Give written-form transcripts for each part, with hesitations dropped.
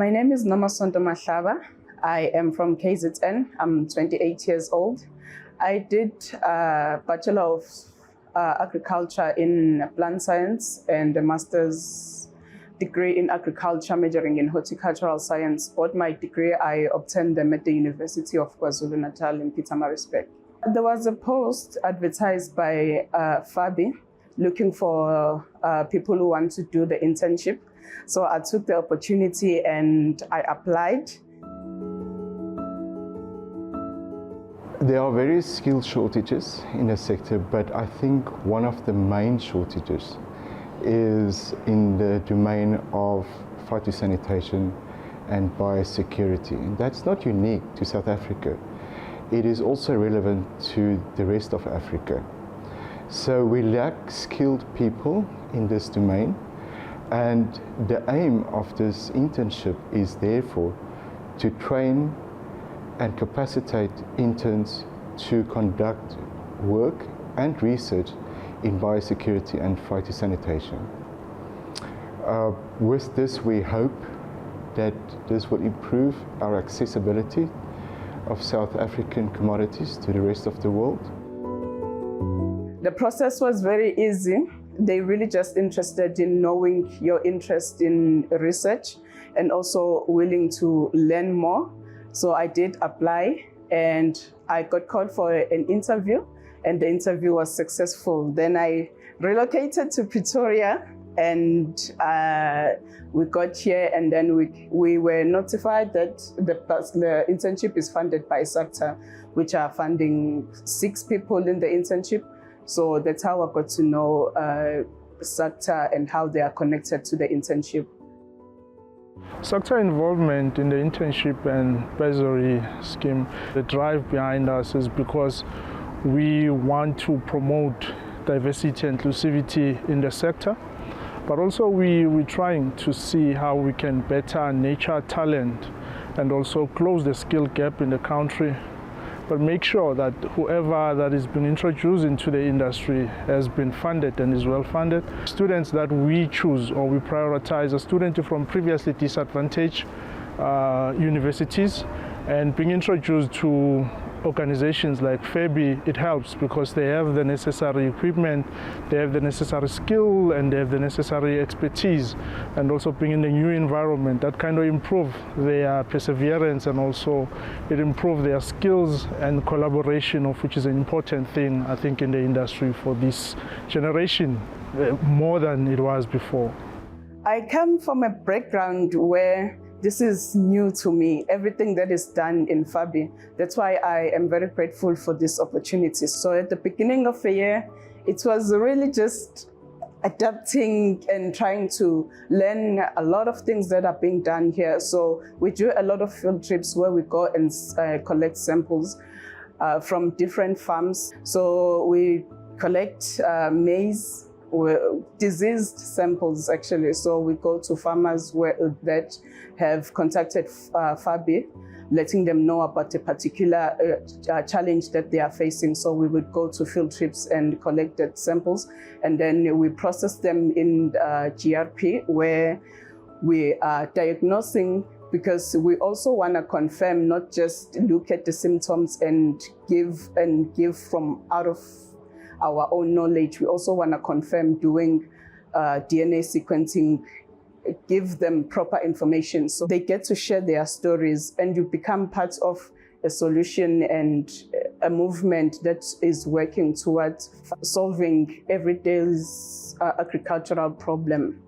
My name is Nomasonto Mahlaba. I am from KZN. I'm 28 years old. I did a Bachelor of Agriculture in Plant Science and a Master's degree in Agriculture, majoring in Horticultural Science. Both my degree, I obtained them at the University of KwaZulu-Natal in Pietermaritzburg. There was a post advertised by FABI looking for people who want to do the internship. So I took the opportunity and I applied. There are various skill shortages in the sector, but I think one of the main shortages is in the domain of phytosanitary and biosecurity. And that's not unique to South Africa. It is also relevant to the rest of Africa. So we lack skilled people in this domain, and the aim of this internship is therefore to train and capacitate interns to conduct work and research in biosecurity and phytosanitary. With this, we hope that this will improve our accessibility of South African commodities to the rest of the world. The process was very easy. They really just interested in knowing your interest in research and also willing to learn more. So I did apply and I got called for an interview, and the interview was successful. Then I relocated to Pretoria and we got here, and then we were notified that the internship is funded by SACTA, which are funding 6 people in the internship. So that's how I got to know SACTA and how they are connected to the internship. SACTA involvement in the internship and bursary scheme, the drive behind us is because we want to promote diversity and inclusivity in the sector, but also we're trying to see how we can better nurture talent and also close the skill gap in the country, but make sure that whoever that is being introduced into the industry has been funded and is well funded. Students that we choose or we prioritize are students from previously disadvantaged universities, and being introduced to organizations like FABI, it helps because they have the necessary equipment, they have the necessary skill, and they have the necessary expertise, and also being in a new environment that kind of improve their perseverance, and also it improve their skills and collaboration, of which is an important thing, I think, in the industry for this generation, more than it was before. I come from a background where this is new to me, everything that is done in FABI. That's why I am very grateful for this opportunity. So at the beginning of the year, it was really just adapting and trying to learn a lot of things that are being done here. So we do a lot of field trips where we go and collect samples from different farms. So we collect maize, diseased samples actually. So we go to farmers that have contacted FABI, letting them know about a particular challenge that they are facing. So we would go to field trips and collect the samples, and then we process them in GRP, where we are diagnosing, because we also want to confirm, not just look at the symptoms and give from out of our own knowledge. We also want to confirm doing DNA sequencing, give them proper information so they get to share their stories, and you become part of a solution and a movement that is working towards solving everyday's agricultural problem.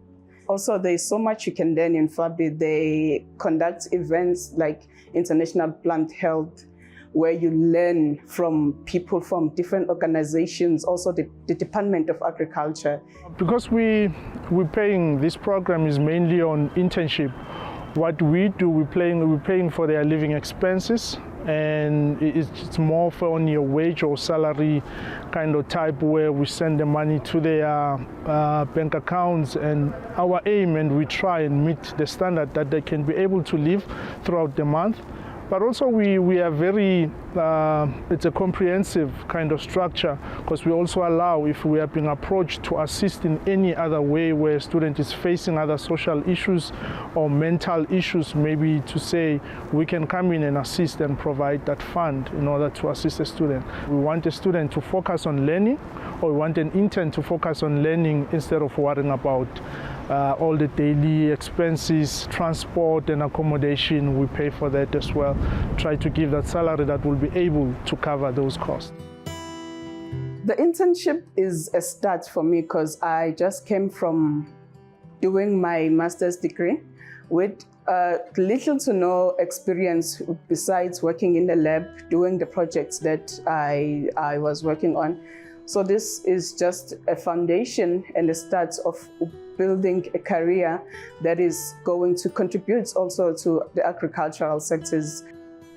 Also, there's so much you can learn in FABI. They conduct events like International Plant Health, where you learn from people from different organizations, also the Department of Agriculture. Because we're paying, this program is mainly on internship. What we do, we're paying for their living expenses, and it's more for on your wage or salary kind of type, where we send the money to their bank accounts, and our aim, and we try and meet the standard that they can be able to live throughout the month But also we are very, it's a comprehensive kind of structure, because we also allow, if we are being approached, to assist in any other way where a student is facing other social issues or mental issues, maybe to say we can come in and assist and provide that fund in order to assist a student. We want a student to focus on learning, or we want an intern to focus on learning instead of worrying about all the daily expenses, transport and accommodation. We pay for that as well. Try to give that salary that will be able to cover those costs. The internship is a start for me because I just came from doing my master's degree with little to no experience besides working in the lab, doing the projects that I was working on. So this is just a foundation and a start of building a career that is going to contribute also to the agricultural sectors.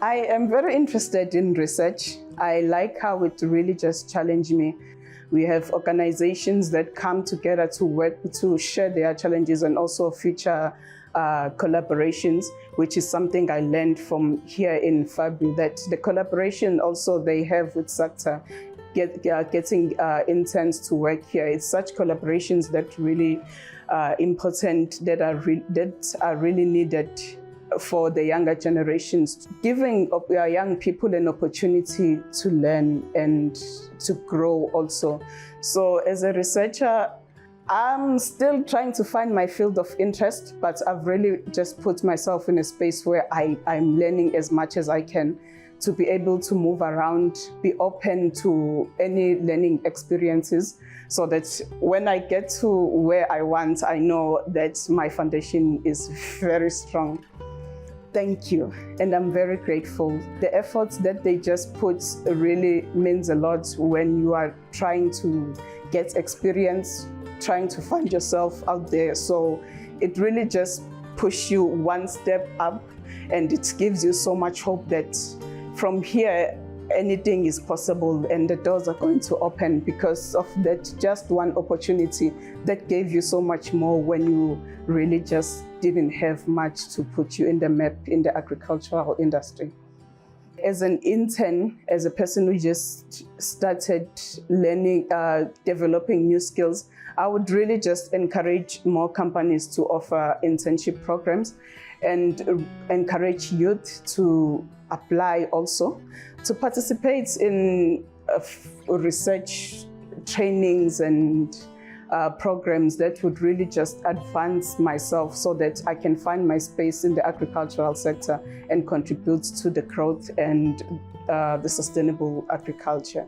I am very interested in research. I like how it really just challenged me. We have organizations that come together to work, to share their challenges and also future collaborations, which is something I learned from here in FABI, that the collaboration also they have with SACTA, getting interns to work here. It's such collaborations that really important, that are really needed for the younger generations, giving young people an opportunity to learn and to grow also. So as a researcher, I'm still trying to find my field of interest, but I've really just put myself in a space where I'm learning as much as I can to be able to move around, be open to any learning experiences, so that when I get to where I want, I know that my foundation is very strong. Thank you, and I'm very grateful. The efforts that they just put really means a lot when you are trying to get experience, trying to find yourself out there. So it really just pushes you one step up, and it gives you so much hope that from here, anything is possible and the doors are going to open because of that just one opportunity that gave you so much more when you really just didn't have much to put you in the map in the agricultural industry. As an intern, as a person who just started learning, developing new skills, I would really just encourage more companies to offer internship programs and encourage youth to apply also, to participate in research trainings and programs that would really just advance myself so that I can find my space in the agricultural sector and contribute to the growth and the sustainable agriculture.